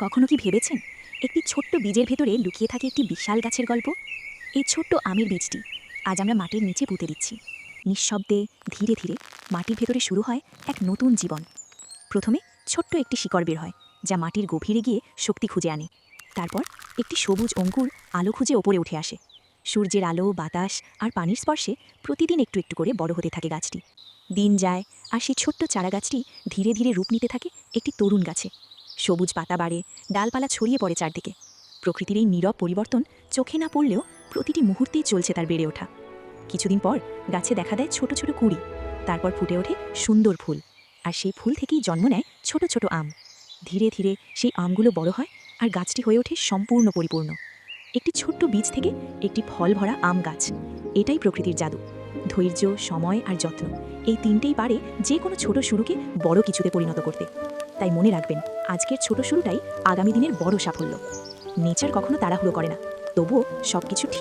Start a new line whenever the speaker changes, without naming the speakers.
কখনো কি ভেবেছেন একটি ছোট্ট বীজের ভেতরে লুকিয়ে থাকে একটি বিশাল গাছের গল্প? এই ছোট্ট আমের বীজটি আজ আমরা মাটির নিচে পুঁতে দিচ্ছি। নিঃশব্দে ধীরে ধীরে মাটির ভেতরে শুরু হয় এক নতুন জীবন। প্রথমে ছোট্ট একটি শিকড় বের হয়, যা মাটির গভীরে গিয়ে শক্তি খুঁজে আনে। তারপর একটি সবুজ অঙ্কুর আলো খুঁজে ওপরে উঠে আসে। সূর্যের আলো, বাতাস আর পানির স্পর্শে প্রতিদিন একটু একটু করে বড় হতে থাকে গাছটি। দিন যায় আর সেই ছোট্ট চারা গাছটি ধীরে ধীরে রূপ নিতে থাকে একটি তরুণ গাছে। সবুজ পাতা বাড়ে, ডালপালা ছড়িয়ে পড়ে চারদিকে। প্রকৃতির এই নীরব পরিবর্তন চোখে না পড়লেও প্রতিটি মুহূর্তেই চলছে তার বেড়ে ওঠা। কিছুদিন পর গাছে দেখা দেয় ছোট ছোট কুঁড়ি, তারপর ফুটে ওঠে সুন্দর ফুল, আর সেই ফুল থেকেই জন্ম নেয় ছোট ছোট আম। ধীরে ধীরে সেই আমগুলো বড় হয় আর গাছটি হয়ে ওঠে সম্পূর্ণ পরিপূর্ণ। একটি ছোট্ট বীজ থেকে একটি ফল ভরা আম গাছ। এটাই প্রকৃতির জাদু। ধৈর্য, সময় আর যত্ন, এই তিনটেই পারে যে কোনো ছোট শুরুকে বড় কিছুতে পরিণত করতে। তাই মনে রাখবেন, আজকের ছোট শুরুটাই আগামী দিনের বড় সাফল্য। নেচার কখনো তাড়াহুড়ো করে না, তবুও সবকিছু ঠিক